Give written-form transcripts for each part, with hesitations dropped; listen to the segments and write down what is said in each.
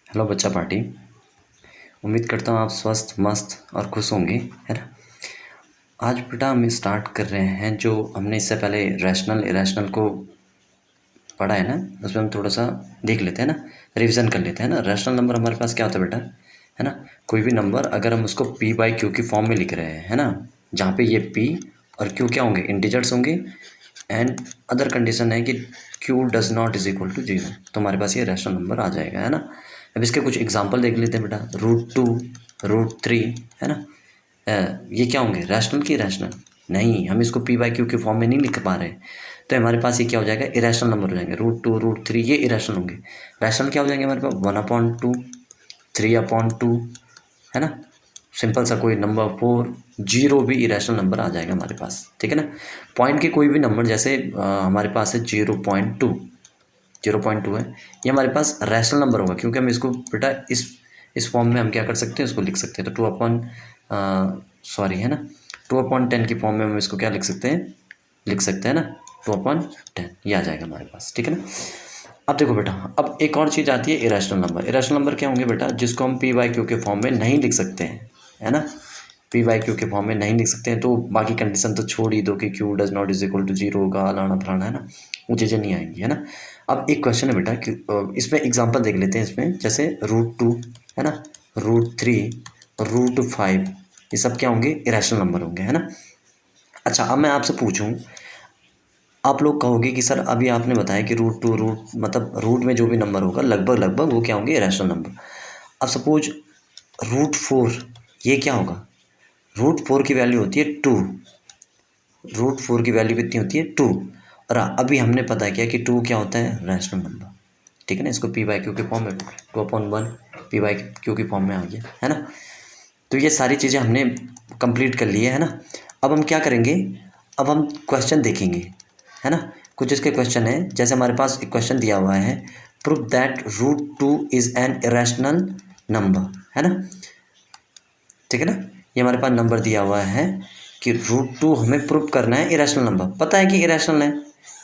Hello बच्चा party. उम्मीद करता हूँ आप स्वस्थ मस्त और खुश होंगे, है ना। आज बेटा हम स्टार्ट कर रहे हैं जो हमने इससे पहले रैशनल इरेशनल को पढ़ा है ना, उसमें हम थोड़ा सा देख लेते हैं ना, रिवीजन कर लेते हैं ना। रैशनल नंबर हमारे पास क्या होता है बेटा, है ना। कोई भी नंबर अगर हम उसको पी बाई क्यू की फॉर्म में लिख रहे हैं, है ना, जहाँ पे ये पी और क्यू क्या होंगे, इंटीजर्स होंगे, एंड अदर कंडीशन है कि Q does not is equal to zero, तो हमारे पास ये रैशनल नंबर आ जाएगा, है ना। अब इसके कुछ एग्जांपल देख लेते हैं बेटा। √2, √3, है ना। ये क्या होंगे, रैशनल की रैशनल नहीं, हम इसको पी बाई क्यू के फॉर्म में नहीं लिख पा रहे, तो हमारे पास ये क्या हो जाएगा, इरेशनल नंबर हो जाएंगे। √2, √3 ये इरेशनल होंगे। रैशनल क्या हो जाएंगे हमारे पास, 1/2, 3/2, है ना। सिंपल सा कोई नंबर 4, जीरो भी इरेशनल नंबर आ जाएगा हमारे पास, ठीक है ना। पॉइंट के कोई भी नंबर, जैसे हमारे पास है 0.2, 0.2 है, ये हमारे पास रैशनल नंबर होगा, क्योंकि हम इसको बेटा इस फॉर्म में हम क्या कर सकते हैं, इसको लिख सकते हैं। तो 2/, है ना, 2/10 की फॉर्म में हम इसको क्या लिख सकते हैं ना, 2/10 ये आ जाएगा हमारे पास, ठीक है ना। अब देखो बेटा, अब एक और चीज़ आती है इरेशनल नंबर। इरेशनल नंबर क्या होंगे बेटा, जिसको हम पी बाई क्यू के फॉर्म में नहीं लिख सकते हैं, है ना। पी बाई क्यू के फॉर्म में नहीं लिख सकते हैं, तो बाकी कंडीशन तो छोड़ ही दो कि Q does not is equal to zero होगा, फलाना फलाना, है ना, वो चीज़ें नहीं आएंगी, है ना। अब एक क्वेश्चन है बेटा कि इसमें एग्जांपल देख लेते हैं इसमें, जैसे √2, है ना, √3, √5, ये सब क्या होंगे, इरेशनल नंबर होंगे, है ना। अच्छा, अब मैं आपसे पूछूं, आप लोग कहोगे कि सर अभी आपने बताया कि √2 मतलब रूट में जो भी नंबर होगा लगभग लगभग वो क्या होंगे, इरेशनल नंबर। अब सपोज √4, ये क्या होगा, √4 की वैल्यू होती है 2, √4 की वैल्यू कितनी होती है, 2। और अभी हमने पता किया कि 2 क्या होता है, रैशनल नंबर, ठीक है ना। इसको पी बाई क्यू के फॉर्म में, 2/1 पी बाई क्यू की फॉर्म में आ गया, है ना। तो ये सारी चीज़ें हमने कंप्लीट कर ली है ना। अब हम क्या करेंगे, अब हम क्वेश्चन देखेंगे, है ना। कुछ इसके क्वेश्चन है, जैसे हमारे पास एक क्वेश्चन दिया हुआ है, prove that √2 is an irrational number, है ना, ठीक है ना। ये हमारे पास नंबर दिया हुआ है कि √2 हमें प्रूव करना है, इरेशनल नंबर पता है कि इरेशनल है।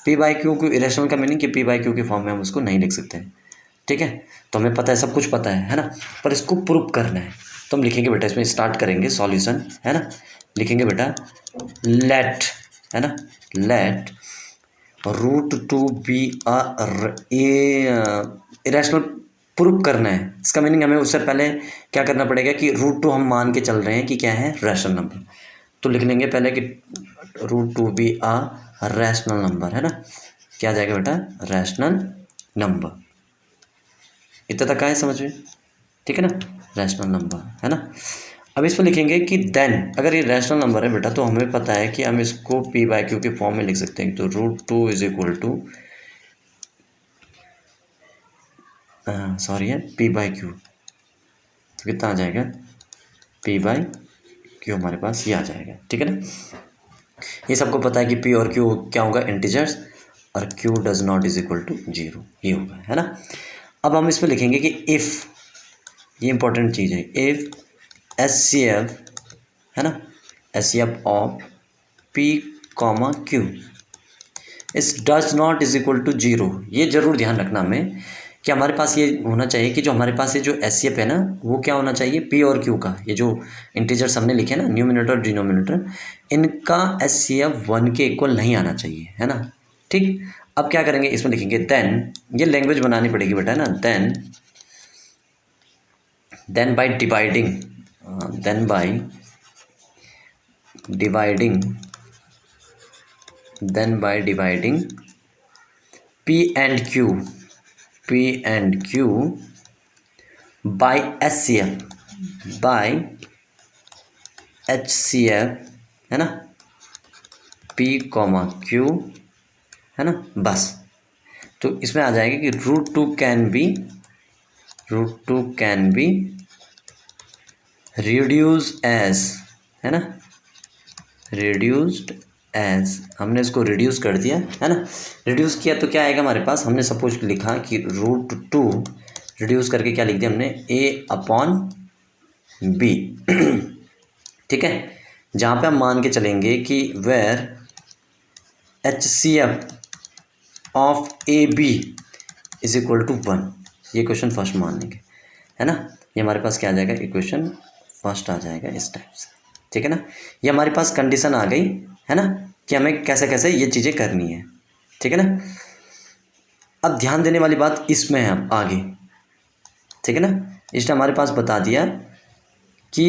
पी बाई क्यू को इरेशनल का मीनिंग कि पी बाई क्यू के फॉर्म में हम उसको नहीं लिख सकते हैं, ठीक है। तो हमें पता है, सब कुछ पता है ना, पर इसको प्रूव करना है। तो हम लिखेंगे बेटा, इसमें स्टार्ट करेंगे सॉल्यूशन, है ना। लिखेंगे बेटा लेट, है ना, लेट √2 बी इरेशनल प्रूव करना है। इसका मीनिंग हमें उससे पहले क्या करना पड़ेगा कि √2 हम मान के चल रहे हैं कि क्या है, रैशनल नंबर। तो लिख लेंगे पहले कि √2 बी रैशनल नंबर, है ना। क्या आ जाएगा बेटा, रैशनल नंबर। इतना तक आए समझ में, ठीक है ना, रैशनल नंबर, है ना। अब इसमें लिखेंगे कि देन, अगर ये रैशनल नंबर है बेटा, तो हमें पता है कि हम इसको पी बाई क्यू के फॉर्म में लिख सकते हैं। तो √2 इज इक्वल टू, सॉरी है, पी बाई क्यू, तो कितना आ जाएगा, पी बाई क्यू हमारे पास ये आ जाएगा, ठीक है ना। ये सबको पता है कि पी और क्यू क्या होगा, इंटीजर्स, और Q does not is equal to zero, ये होगा, है ना। अब हम इसमें लिखेंगे कि इफ़, ये इंपॉर्टेंट चीज़ है, इफ़ HCF, है ना, HCF of P, Q is does not is equal to zero. ये जरूर ध्यान रखना हमें कि हमारे पास ये होना चाहिए कि जो हमारे पास ये जो HCF है ना, वो क्या होना चाहिए, P और Q का, ये जो इंटीजर्स हमने लिखे ना, न्यूमिनेटर डिनोमिनेटर, इनका HCF 1 के इक्वल नहीं आना चाहिए, है ना, ठीक। अब क्या करेंगे, इसमें लिखेंगे देन, ये लैंग्वेज बनानी पड़ेगी बेटा, है ना, then by dividing, then by dividing, then by dividing P and Q by HCF, है ना, P, Q, है ना, बस। तो इसमें आ जाएगा कि √2 कैन बी रिड्यूस एज, है ना, रिड्यूस्ड एज, हमने इसको रिड्यूस कर दिया, है ना। रिड्यूस किया तो क्या आएगा हमारे पास, हमने सपोज लिखा कि √2 रिड्यूस करके क्या लिख दिया हमने, A/B, ठीक है। जहाँ पे हम मान के चलेंगे कि where HCF of AB is equal to 1, ये क्वेश्चन फर्स्ट मान लेंगे। है ना। ये हमारे पास क्या आ जाएगा, इक्वेशन फर्स्ट आ जाएगा इस टाइप से, ठीक है ना। ये हमारे पास कंडीशन आ गई है ना कि हमें कैसे कैसे ये चीज़ें करनी है, ठीक है ना। अब ध्यान देने वाली बात इसमें है अब आगे, ठीक है ना। इसने हमारे पास बता दिया कि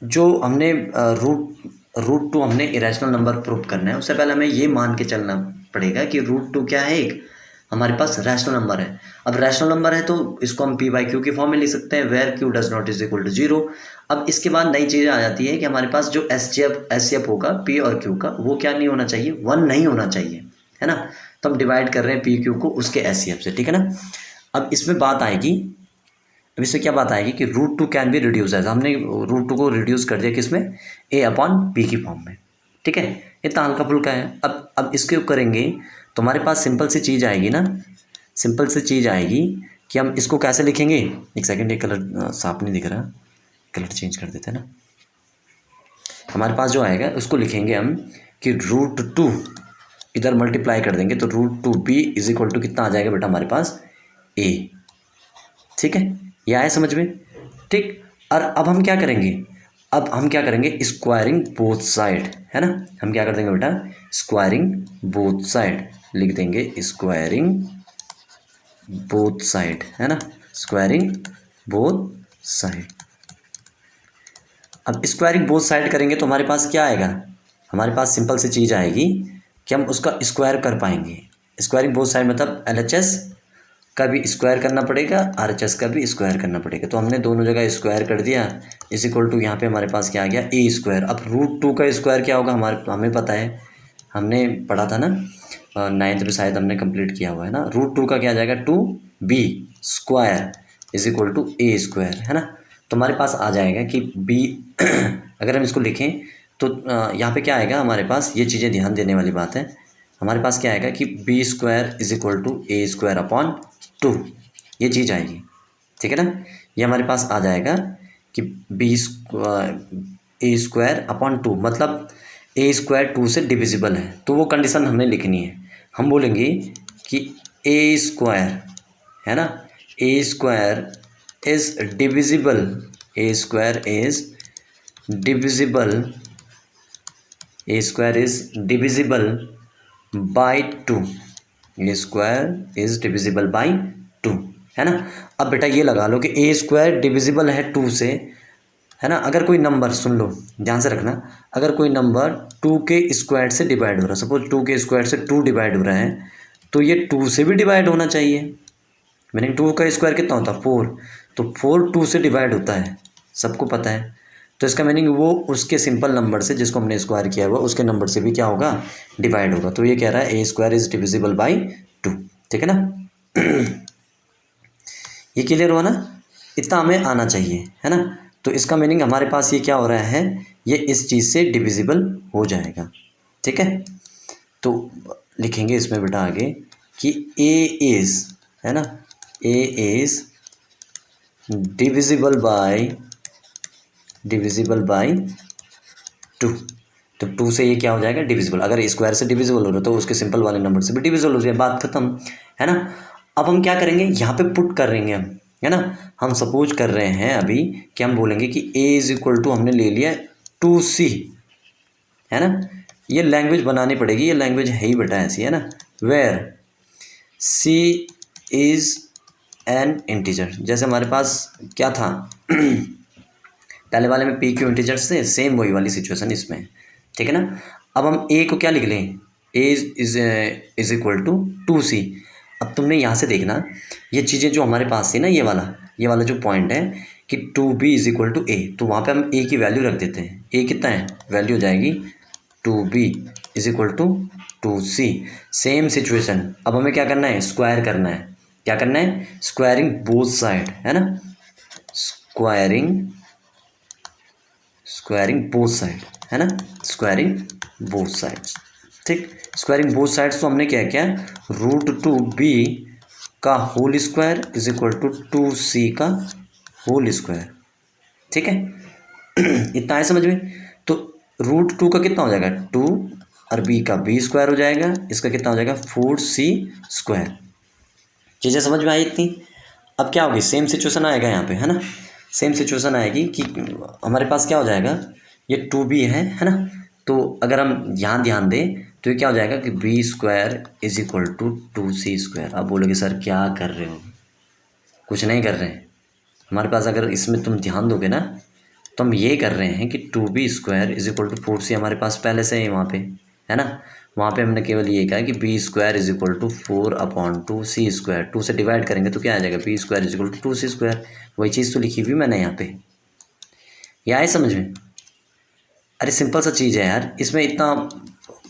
जो हमने रूट टू हमने इरेशनल नंबर प्रूव करना है, उससे पहले हमें ये मान के चलना पड़ेगा कि रूट टू क्या है, एक हमारे पास रैशनल नंबर है। अब रैशनल नंबर है तो इसको हम पी बाई क्यू की फॉर्म में लिख सकते हैं, where Q does not is equal to zero. अब इसके बाद नई चीज़ आ जाती है कि हमारे पास जो एस एफ होगा पी और क्यू का, वो क्या नहीं होना चाहिए, 1 नहीं होना चाहिए, है ना। तो हम डिवाइड कर रहे हैं पी क्यू को उसके एस सी एफ से, ठीक है ना। अब इसमें बात आएगी, अब इससे क्या बात आएगी कि root two can be reduce है, हमने रूट टू को रिड्यूस कर दिया किसमें, ए अपॉन बी की फॉर्म में, ठीक है। इतना हल्का फुल्का है। अब इसके करेंगे तो हमारे पास सिंपल सी चीज़ आएगी ना, सिंपल सी चीज़ आएगी कि हम इसको कैसे लिखेंगे। एक सेकंड, ये कलर साफ नहीं दिख रहा, कलर चेंज कर देते हैं ना। हमारे पास जो आएगा उसको लिखेंगे हम कि रूट टू इधर मल्टीप्लाई कर देंगे तो root two B is equal to कितना आ जाएगा बेटा हमारे पास, ए, ठीक है। ये आया समझ में, ठीक। और अब हम क्या करेंगे, अब हम क्या करेंगे, स्क्वायरिंग बोथ साइड, है ना। हम क्या कर देंगे बेटा, स्क्वायरिंग बोथ साइड लिख देंगे, स्क्वायरिंग बोथ साइड, है ना, स्क्वायरिंग बोथ साइड। अब स्क्वायरिंग बोथ साइड करेंगे तो हमारे पास क्या आएगा, हमारे पास सिंपल सी चीज़ आएगी कि हम उसका स्क्वायर कर पाएंगे। स्क्वायरिंग बोथ साइड मतलब LHS का भी स्क्वायर करना पड़ेगा, RHS का भी स्क्वायर करना पड़ेगा। तो हमने दोनों जगह स्क्वायर कर दिया, इज इक्वल टू यहाँ पे हमारे पास क्या आ गया, ए स्क्वायर। अब रूट टू का स्क्वायर क्या होगा, हमें पता है, हमने पढ़ा था ना, 9th में शायद हमने कंप्लीट किया हुआ है ना। रूट टू का क्या आ जाएगा, 2b square is equal to A square, है ना। तो हमारे पास आ जाएगा कि b अगर हम इसको लिखें तो यहाँ पे क्या आएगा हमारे पास, ये चीज़ें ध्यान देने वाली बात है। हमारे पास क्या आएगा कि B square is equal to A square upon 2, ये चीज़ आएगी, ठीक है ना। ये हमारे पास आ जाएगा कि बी ए स्क्वायर अपॉन 2 मतलब ए स्क्वायर 2 से डिविजिबल है, तो वो कंडीशन हमें लिखनी है। हम बोलेंगे कि ए स्क्वायर, है ना, A square is divisible, A square is divisible, A square is divisible by 2, A square is divisible by 2, है ना। अब बेटा ये लगा लो कि ए स्क्वायर डिविजिबल है 2 से, है ना। अगर कोई नंबर, सुन लो ध्यान से रखना, अगर कोई नंबर 2 के स्क्वायर से डिवाइड हो रहा है, सपोज 2 के स्क्वायर से 2 डिवाइड हो रहा है, तो ये 2 से भी डिवाइड होना चाहिए। मीनिंग 2 का स्क्वायर कितना होता है, 4, तो 4 2 से डिवाइड होता है, सबको पता है। तो इसका मीनिंग वो उसके सिंपल नंबर से जिसको हमने स्क्वायर किया हुआ उसके नंबर से भी क्या होगा, डिवाइड होगा। तो ये कह रहा है ए स्क्वायर इज डिविजिबल बाई 2, ठीक है ना। ये क्लियर हुआ ना, इतना हमें आना चाहिए, है ना। तो इसका मीनिंग हमारे पास ये क्या हो रहा है, ये इस चीज़ से डिविजिबल हो जाएगा, ठीक है। तो लिखेंगे इसमें बेटा आगे कि ए इज़, है ना, ए इज़ डिविजिबल बाय 2। तो 2 से ये क्या हो जाएगा, डिविजिबल। अगर स्क्वायर से डिविजिबल हो रहा है तो उसके सिंपल वाले नंबर से भी डिविजिबल हो जाए, बात खत्म, है ना। अब हम क्या करेंगे, यहाँ पे पुट कर देंगे हम, है ना। हम सपोज कर रहे हैं अभी कि हम बोलेंगे कि a इज इक्वल टू हमने ले लिया 2c, है ना। ये लैंग्वेज बनानी पड़ेगी, ये लैंग्वेज है ही बेटा ऐसी, है ना। Where c is an integer, जैसे हमारे पास क्या था पहले वाले में पी क्यू इंटीजर्स से, सेम वही वाली सिचुएशन इसमें, ठीक है ना। अब हम ए को क्या लिख लें, ए इज इक्वल टू 2c। अब तुमने यहाँ से देखना ये चीज़ें जो हमारे पास थी ना, ये वाला जो पॉइंट है कि 2b इज इक्वल टू ए, तो वहाँ पे हम ए की वैल्यू रख देते हैं। ए कितना है, वैल्यू हो जाएगी 2b is equal to 2c। Same situation, अब हमें क्या करना है, स्क्वायर करना है। क्या करना है, स्क्वायरिंग बोथ साइड, है ना, स्क्वायरिंग बोथ साइड, है ना, स्क्वायरिंग बोथ साइड्स, ठीक। स्क्वायरिंग बोथ साइड्स तो हमने क्या किया, रूट 2b का whole square is equal to 2c का होल स्क्वायर, ठीक है। इतना है समझ में। तो रूट 2 का कितना हो जाएगा 2 और b का b स्क्वायर हो जाएगा, इसका कितना हो जाएगा 4c स्क्वायर। चीज़ें समझ में आई इतनी। अब क्या होगी, सेम सिचुएशन आएगा यहाँ पे, है ना, सेम सिचुएशन आएगी कि हमारे पास क्या हो जाएगा, ये 2b है ना। तो अगर हम यहाँ ध्यान दें तो ये क्या हो जाएगा कि b square is equal to 2c²। अब बोलोगे सर क्या कर रहे हो, कुछ नहीं कर रहे हैं। हमारे पास अगर इसमें तुम ध्यान दोगे ना तो हम ये कर रहे हैं कि 2b² is equal to 4c हमारे पास पहले से ही वहाँ पे, है ना। वहाँ पे हमने केवल ये कहा कि b² is equal to 4/2c²। 2 से डिवाइड करेंगे तो क्या आ जाएगा, b² is equal to 2c²। वही चीज़ तो लिखी हुई मैंने यहाँ पे, ये आए समझ में। अरे सिंपल सा चीज़ है यार, इसमें इतना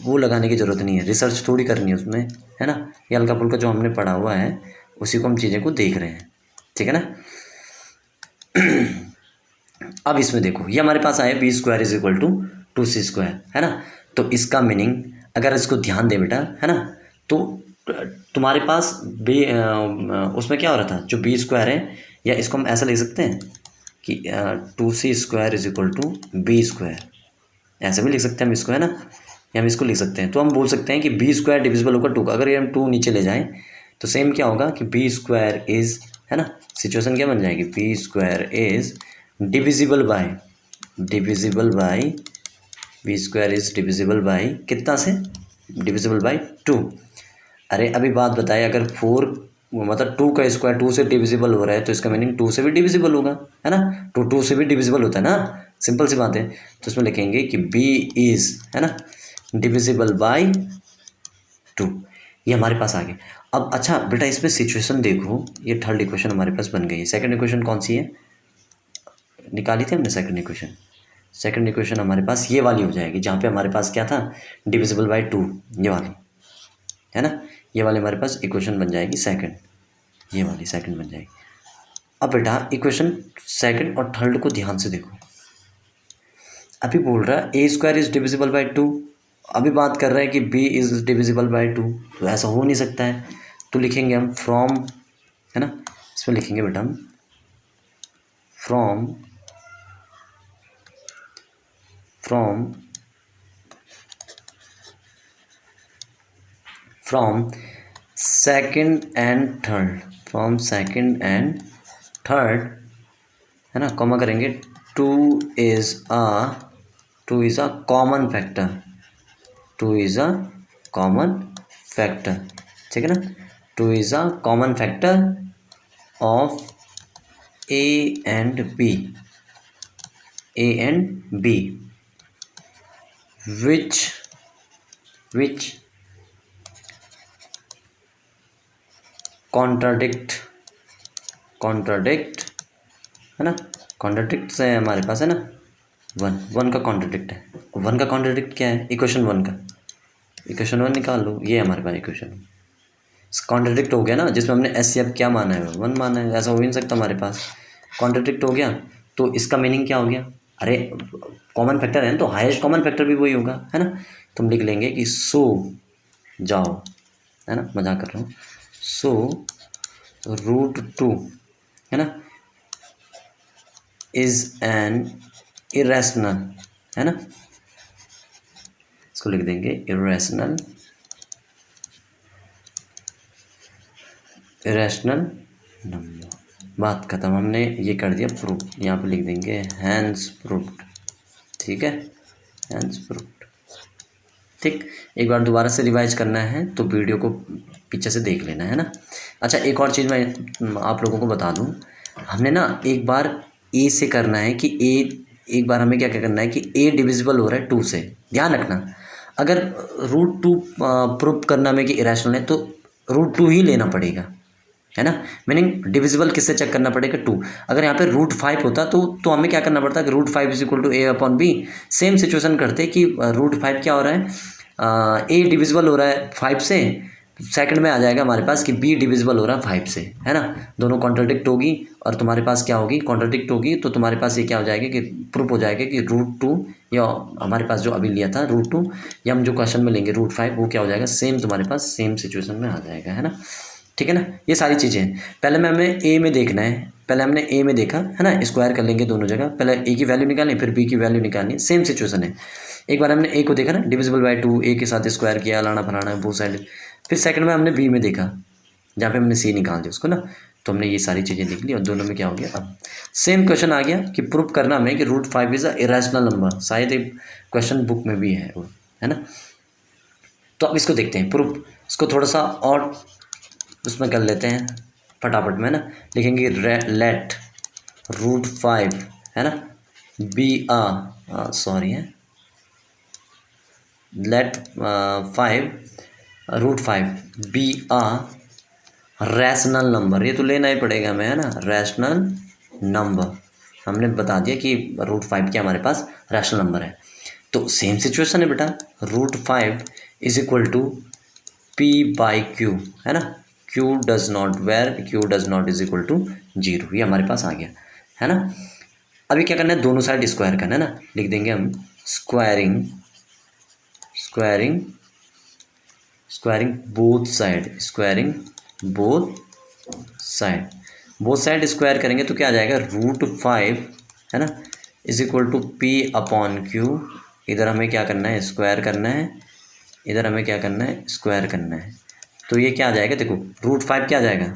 वो लगाने की ज़रूरत नहीं है, रिसर्च थोड़ी करनी है उसमें, है ना। ये हल्का फुल्का जो हमने पढ़ा हुआ है उसी को हम चीज़ें को देख रहे हैं, ठीक है ना। अब इसमें देखो ये हमारे पास आया b² is equal to 2c², है ना। तो इसका मीनिंग अगर इसको ध्यान दे बेटा, है ना, तो तुम्हारे पास उसमें क्या हो रहा था, जो b² है, या इसको हम ऐसा लिख सकते हैं कि 2c² is equal to b², ऐसे भी लिख सकते हैं हम इसको, है ना। या हम इसको लिख सकते हैं, तो हम बोल सकते हैं कि b² डिविजिबल होगा 2 का। अगर ये हम 2 नीचे ले जाएं तो सेम क्या होगा कि b² इज, है ना, सिचुएशन क्या बन जाएगी, b² is divisible bye b² is divisible bye कितना से, डिविजिबल बाय 2। अरे अभी बात बताए, अगर 4 मतलब 2 का स्क्वायर 2 से डिविजिबल हो रहा है तो इसका मीनिंग 2 से भी डिविजिबल होगा, है ना। 2 से भी डिविजिबल होता है ना, सिंपल सी बात है। तो इसमें लिखेंगे कि b इज, है ना, डिविजिबल बाय 2। ये हमारे पास आ गया। अब अच्छा बेटा इसमें सिचुएशन देखो, ये थर्ड इक्वेशन हमारे पास बन गई। सेकंड इक्वेशन कौन सी है, निकाली थी हमने सेकंड इक्वेशन। सेकंड इक्वेशन हमारे पास ये वाली हो जाएगी, जहाँ पे हमारे पास क्या था, डिविजिबल बाय 2, ये वाली, है ना। ये वाली हमारे पास इक्वेशन बन जाएगी सेकंड, ये वाली सेकंड बन जाएगी। अब बेटा इक्वेशन सेकंड और थर्ड को ध्यान से देखो। अभी बोल रहा है a² इज डिविजिबल बाय 2, अभी बात कर रहे हैं कि b इज डिविजिबल बाय 2, तो ऐसा हो नहीं सकता है। तो लिखेंगे हम फ्रॉम, है ना, इसमें लिखेंगे बेटा हम फ्रॉम सेकंड एंड थर्ड, है ना, कॉमा करेंगे 2 इज अ कॉमन फैक्टर, ठीक है ना। 2 is a common factor of a and b which contradict, है ना, कॉन्ट्राडिक्ट से हमारे पास है ना, 1 का कॉन्ट्राडिक्ट है। 1 का कॉन्ट्राडिक्ट क्या है, इक्वेशन 1 निकाल लो, ये हमारे पास इक्वेशन कॉन्ट्राडिक्ट हो गया ना, जिसमें हमने एस अब क्या माना है, 1 माना है, ऐसा हो ही नहीं सकता हमारे पास, कॉन्ट्राडिक्ट हो गया। तो इसका मीनिंग क्या हो गया, अरे कॉमन फैक्टर है ना, तो हाईएस्ट कॉमन फैक्टर भी वही होगा, है ना। तो हम लिख लेंगे कि सो जाओ, है ना, मजाक कर रहा हूँ, सो √2, है ना, इज एन इरेशनल, है ना, इसको लिख देंगे इरेशनल नंबर। बात खत्म, हमने ये कर दिया प्रूफ, यहाँ पे लिख देंगे हैंस प्रूफ्ड, ठीक है, हैंस प्रूफ्ड, ठीक। एक बार दोबारा से रिवाइज करना है तो वीडियो को पीछे से देख लेना, है ना। अच्छा एक और चीज़ मैं आप लोगों को बता दूं, हमने ना एक बार ए से करना है कि एक बार हमें क्या क्या करना है कि ए डिविजिबल हो रहा है 2 से, ध्यान रखना। अगर √2 प्रूफ करना में कि इरेशनल है तो √2 ही लेना पड़ेगा, है ना। मीनिंग डिविजिबल किससे चेक करना पड़ेगा, 2। अगर यहाँ पे √5 होता तो हमें क्या करना पड़ता कि √5 is equal to a/b। Same situation करते कि √5 क्या हो रहा है, a डिविजिबल हो रहा है 5 से, सेकंड में आ जाएगा हमारे पास कि b डिविजिबल हो रहा है 5 से, है ना। दोनों कॉन्ट्राडिक्ट होगी और तुम्हारे पास क्या होगी, कॉन्ट्राडिक्ट होगी, तो तुम्हारे पास ये क्या हो जाएगा कि प्रूफ हो जाएगा कि √2 या हमारे पास जो अभी लिया था √2 या हम जो क्वेश्चन में लेंगे √5 वो क्या हो जाएगा, सेम तुम्हारे पास सेम सिचुएशन में आ जाएगा, है ना, ठीक है ना। ये सारी चीज़ें हैं, पहले में हमने ए में देखना है, पहले हमने ए में देखा, है ना, स्क्वायर कर लेंगे दोनों जगह, पहले ए की वैल्यू निकालें फिर बी की वैल्यू निकालनी, सेम सिचुएशन है। एक बार हमने ए को देखा ना, डिविजिबल बाय 2, ए के साथ स्क्वायर किया, लाना फलाना वो साइड। फिर सेकंड में हमने बी में देखा, जहाँ पे हमने सी निकाल दिया उसको ना, तो हमने ये सारी चीज़ें लिख ली और दोनों में क्या हो गया, अब सेम क्वेश्चन आ गया कि प्रूफ करना हमें कि √5 इज़ अ इरेशनल नंबर। शायद एक क्वेश्चन बुक में भी है वो, है ना। तो अब इसको देखते हैं प्रूफ, इसको थोड़ा सा और उसमें कर लेते हैं फटाफट में, ना। लिखेंगे लेट √5, है ना, बी सॉरी है, let 5 be a rational number. ये तो लेना ही पड़ेगा हमें, है ना, रैशनल नंबर। हमने बता दिया कि √5 क्या हमारे पास रैशनल नंबर है। तो सेम सिचुएशन है बेटा, √5 इज इक्वल टू P/Q, है ना, Q does not, where Q does not is equal to 0। ये हमारे पास आ गया, है ना। अभी क्या करना है, दोनों साइड स्क्वायर करना है ना। लिख देंगे हम squaring squaring squaring both side, squaring both side, both side square करेंगे तो क्या आ जाएगा, √5, है ना, इज इक्वल टू P/Q। इधर हमें क्या करना है, स्क्वायर करना है, इधर हमें क्या करना है, स्क्वायर करना है। तो ये क्या आ जाएगा, देखो √5 क्या आ जाएगा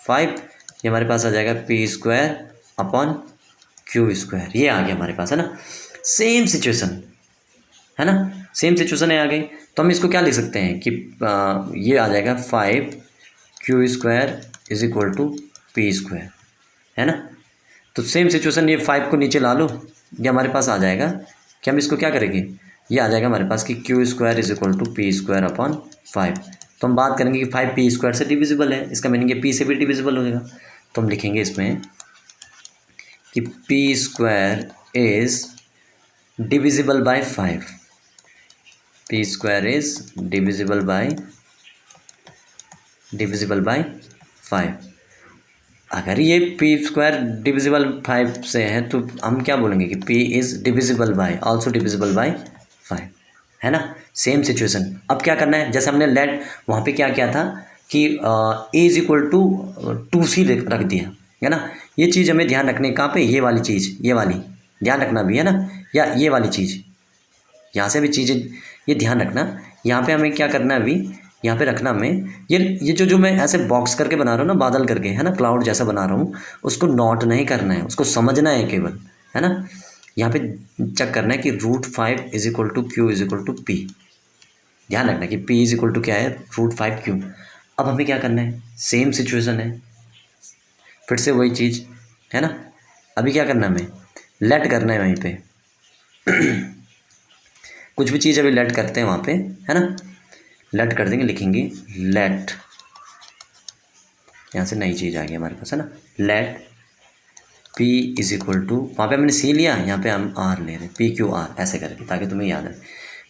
5, ये हमारे पास आ जाएगा P²/Q²। ये आ गया हमारे पास, है ना। सेम सिचुएशन, है ना, सेम सिचुएशन है आ गई। तो हम इसको क्या लिख सकते हैं कि ये आ जाएगा 5Q² is equal to P², है ना। तो सेम सिचुएशन, ये 5 को नीचे ला लो, ये हमारे पास आ जाएगा कि हम इसको क्या करेंगे, ये आ जाएगा हमारे पास कि Q² is equal to P²/5। तो हम बात करेंगे कि 5 P² से डिविजिबल है, इसका मीनिंग है P से भी डिविजिबल हो जाएगा। तो हम लिखेंगे इसमें कि P² is divisible bye 5, P² is divisible bye 5। अगर ये P² डिविजिबल 5 से है तो हम क्या बोलेंगे कि P is divisible bye, also divisible by 5, है ना। सेम सिचुएशन, अब क्या करना है, जैसे हमने लेट वहाँ पे क्या किया था कि A is equal to 2C रख दिया, है ना। ये चीज़ हमें ध्यान रखनी है, कहाँ पे, ये वाली चीज़, ये वाली ध्यान रखना भी, है ना, या ये वाली चीज़, यहाँ से भी चीज़ें ये ध्यान रखना। यहाँ पे हमें क्या करना है, अभी यहाँ पे रखना हमें, ये जो मैं ऐसे बॉक्स करके बना रहा हूँ ना, बादल करके, है ना, क्लाउड जैसा बना रहा हूँ, उसको नोट नहीं करना है, उसको समझना है केवल, है ना। यहाँ पे चेक करना है कि √5 is equal to Q is equal to P। ध्यान रखना कि P इज इक्वल टू क्या है, √5Q। अब हमें क्या करना है, सेम सिचुएशन है, फिर से वही चीज़, है ना। अभी क्या करना है, हमें लेट करना है वहीं पे कुछ भी चीज़ अभी लेट करते हैं वहाँ पे, है ना, लेट कर देंगे, लिखेंगे लेट, यहाँ से नई चीज़ आ गई हमारे पास, है ना, let P is equal to, वहाँ पे हमने C लिया, यहाँ पे हम R ले रहे हैं, PQR ऐसे करके, ताकि तुम्हें याद है।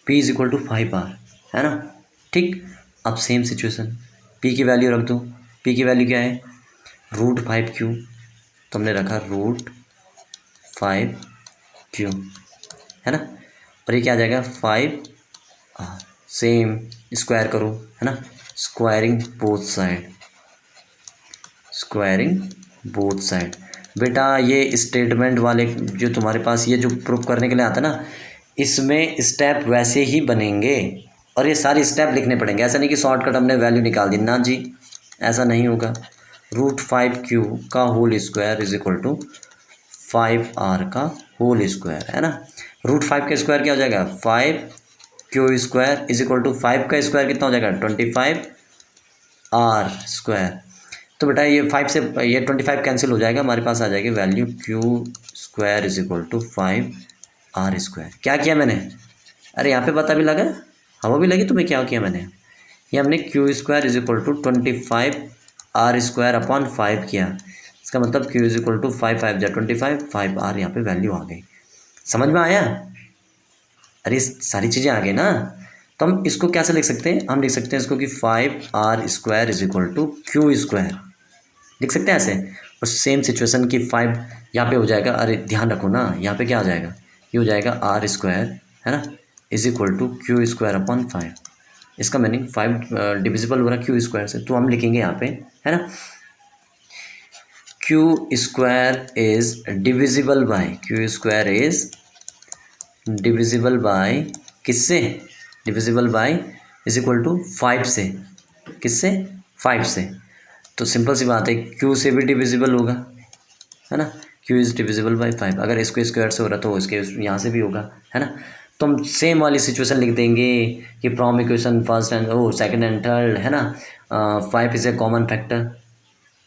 P is equal to 5R, है ना, ठीक। अब सेम सिचुएशन, P की वैल्यू रख दो, P की वैल्यू क्या है, √5Q, तो हमने रखा √5Q, है ना। और ये क्या आ जाएगा 5R, सेम स्क्वायर करो, है ना, स्क्वायरिंग बोथ साइड। बेटा ये स्टेटमेंट वाले जो तुम्हारे पास ये जो प्रूफ करने के लिए आता ना, इसमें स्टेप वैसे ही बनेंगे और ये सारे स्टेप लिखने पड़ेंगे। ऐसा नहीं कि शॉर्टकट हमने वैल्यू निकाल दी, ना जी, ऐसा नहीं होगा। √5Q का whole square is equal to 5R का होल स्क्वायर, है ना। √5 का स्क्वायर क्या हो जाएगा, 5Q² इज इक्वल टू 5 का स्क्वायर कितना हो जाएगा, 25R²। तो बेटा ये 5 से ये 25 कैंसिल हो जाएगा, हमारे पास आ जाएगी value Q² is equal to 5R²। क्या किया मैंने, अरे यहाँ पे पता भी लगा, हवा भी लगी तुम्हें, क्या किया मैंने, ये हमने Q² is equal to 25R²/5 किया। इसका मतलब Q is equal to 5 5 25, 5R यहाँ पे वैल्यू आ गई। समझ में आया, अरे सारी चीज़ें आ गई ना। तो हम इसको कैसे लिख सकते हैं, हम लिख सकते हैं इसको कि 5R² is equal to Q², लिख सकते हैं ऐसे। और सेम सिचुएशन की 5 यहाँ पे हो जाएगा, अरे ध्यान रखो ना, यहाँ पे क्या आ जाएगा, ये हो जाएगा R², है ना, इज इक्वल टू Q²/5। इसका मीनिंग 5 डिविजिबल हो रहा है Q² से, तो हम लिखेंगे यहाँ पे, है ना, Q² इज डिविजिबल बाय किससे, divisible by is equal to 5 से, किससे, 5 से। तो सिंपल सी बात है, क्यू से भी डिविजिबल होगा, है ना। क्यू इज़ डिविजिबल बाई 5, अगर इसको स्क्वायर से हो रहा तो इसके यहाँ से भी होगा, है ना। तो हम सेम वाली सिचुएशन लिख देंगे कि from equation first and second and third, है ना, 5 इज़ ए कॉमन फैक्टर,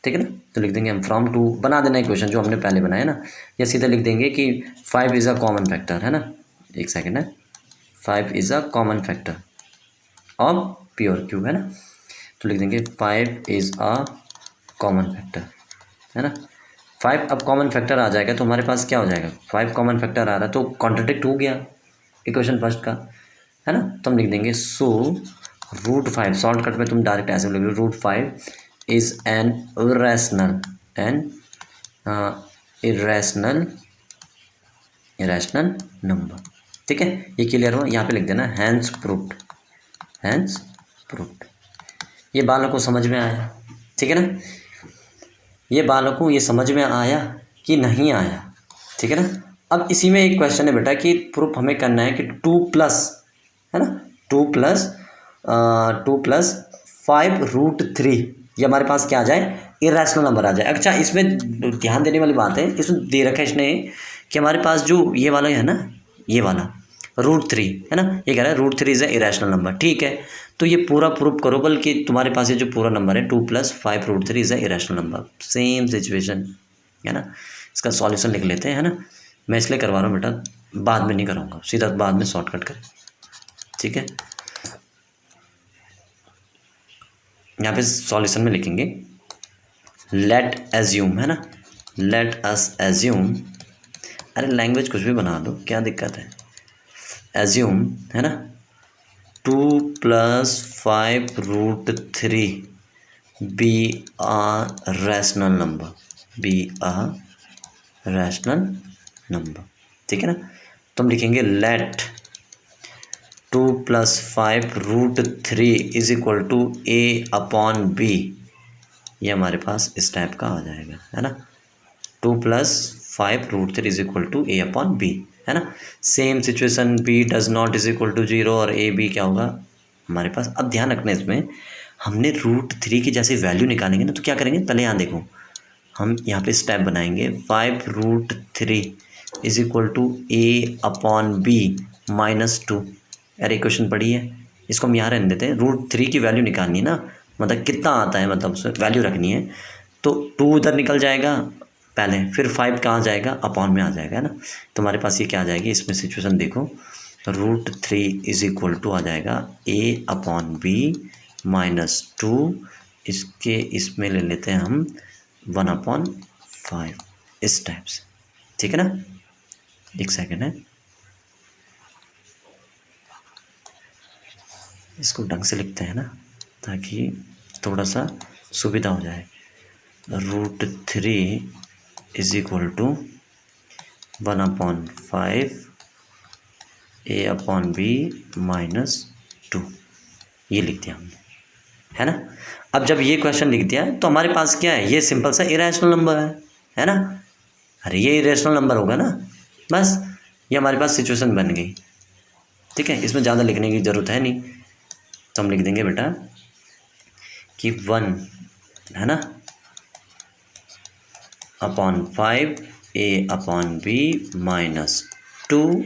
ठीक है ना। तो लिख देंगे हम फ्रॉम 2, बना देना इक्वेशन जो हमने पहले बनाया ना, या सीधा लिख देंगे कि 5 इज़ अ कॉमन फैक्टर, है ना। एक सेकेंड है, 5 is a common factor of pure Q, है ना। तो लिख देंगे 5 इज़ अ कॉमन फैक्टर, है ना। 5 अब कॉमन फैक्टर आ जाएगा तो हमारे पास क्या हो जाएगा, 5 कॉमन फैक्टर आ रहा है तो कॉन्ट्रडिक्ट हो गया इक्वेशन फर्स्ट का, है ना। तो हम लिख देंगे सो √5, शॉर्टकट में तुम डायरेक्ट ऐसे लिख लो, √5 इज़ एन इरेशनल नंबर, ठीक है। ये क्लियर हुआ, यहाँ पे लिख देना हैंस प्रूव्ड, हैंस प्रूव्ड। ये बालों को समझ में आया, ठीक है ना। ये बालों को ये समझ में आया कि नहीं आया, ठीक है ना। अब इसी में एक क्वेश्चन है बेटा कि प्रूफ हमें करना है कि 2+, है ना, 2+2 + 5√3, ये हमारे पास क्या आ जाए, इरेशनल नंबर आ जाए। अच्छा, इसमें ध्यान देने वाली बात है, इसमें दे रखा है इसने कि हमारे पास जो ये वाला है ना, ये वाला √3, है ना, ये कह रहा है √3 इज़ ए इरेशनल नंबर, ठीक है। तो ये पूरा प्रूफ करो, बल्कि तुम्हारे पास ये जो पूरा नंबर है 2 + 5√3 is a irrational number, same situation, है ना। इसका सॉल्यूशन लिख लेते हैं, है ना। मैं इसलिए करवा रहा हूँ बेटा, बाद में नहीं कराऊंगा, सीधा बाद में शॉर्टकट करें, ठीक है। यहाँ पे सॉल्यूशन में लिखेंगे लेट एज्यूम, है ना, लेट अस एज्यूम, अरे लैंग्वेज कुछ भी बना दो, क्या दिक्कत है, एज्यूम, है ना, 2 + 5√3 बी आ रैशनल नंबर, बी आ रैशनल नंबर, ठीक है ना। तो हम लिखेंगे लेट 2 + 5√3 = a/b, ये हमारे पास इस टाइप का आ जाएगा, है ना। 2 + 5√3 = a/b, है ना। Same situation b does not = 0 और a b क्या होगा हमारे पास। अब ध्यान रखना, इसमें हमने √3 की जैसे वैल्यू निकालेंगे ना, तो क्या करेंगे, पहले यहाँ देखो, हम यहाँ पे स्टेप बनाएंगे 5√3 = a/b - 2। अरे क्वेश्चन पढ़ी है, इसको हम यहाँ रहने देते हैं। √3 की वैल्यू निकालनी है ना, मतलब कितना आता है, मतलब उसमें वैल्यू रखनी है। तो 2 उधर निकल जाएगा पहले, फिर 5 कहाँ जाएगा, अपॉन में आ जाएगा, है ना। तो हमारे पास ये क्या आ जाएगी, इसमें सिचुएशन देखो, √3 = आ जाएगा a/b - 2, इसके इसमें ले लेते हैं हम 1/5, इस टाइप से, ठीक है ना। एक सेकेंड है, इसको ढंग से लिखते हैं ना, ताकि थोड़ा सा सुविधा हो जाए। √3 = 1/5 a/b - 2, ये लिख दिया हमने, है ना। अब जब ये क्वेश्चन लिख दिया तो हमारे पास क्या है, ये सिंपल सा इरेशनल नंबर है ना। अरे ये इरेशनल नंबर होगा ना, बस ये हमारे पास सिचुएशन बन गई, ठीक है। इसमें ज़्यादा लिखने की ज़रूरत है नहीं, तो हम लिख देंगे बेटा कि 1, है ना, /5 a/b - 2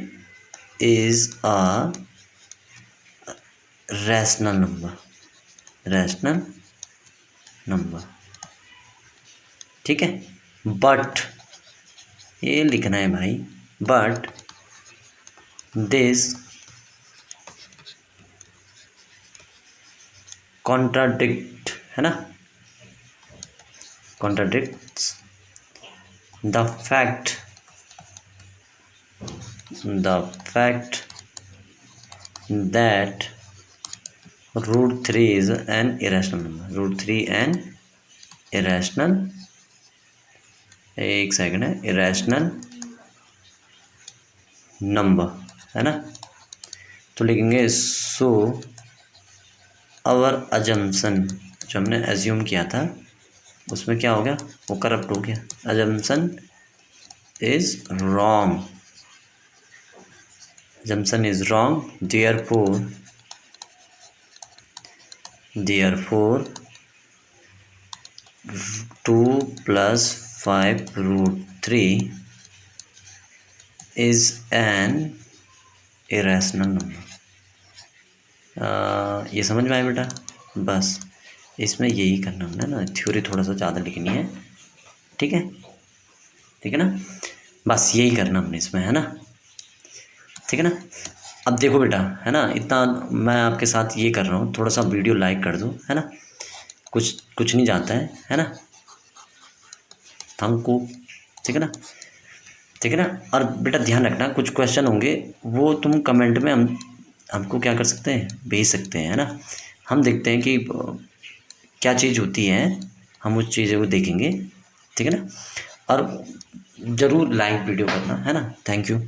is a rational number, ठीक है। बट ये लिखना है भाई, बट दिस कॉन्ट्राडिक्ट, है ना, contradicts the fact that √3 is an irrational number, √3 an irrational, एक सेकंड है, इरेशनल नंबर, है ना। तो लिखेंगे सो आवर अजम्पशन, जो हमने एज्यूम किया था उसमें क्या हो गया, वो करप्ट हो गया, assumption is wrong, assumption is wrong, therefore 2+5√3 is an irrational number. ये समझ में आया बेटा? बस इसमें यही करना हमने ना, थ्योरी थोड़ा सा ज़्यादा लिखनी है, ठीक है? ठीक है ना, बस यही करना हमने इसमें, है ना? ठीक है ना। अब देखो बेटा, है ना, इतना मैं आपके साथ ये कर रहा हूँ, थोड़ा सा वीडियो लाइक कर दो, है ना, कुछ नहीं जाता है ना, थैंक यू। ठीक है ना, ठीक है ना। और बेटा ध्यान रखना, कुछ क्वेश्चन होंगे वो तुम कमेंट में हमको क्या कर सकते हैं, भेज सकते हैं, है ना। हम देखते हैं कि क्या चीज़ होती है, हम उस चीज़ को देखेंगे, ठीक है ना। और ज़रूर लाइक वीडियो करना, है ना। Thank you.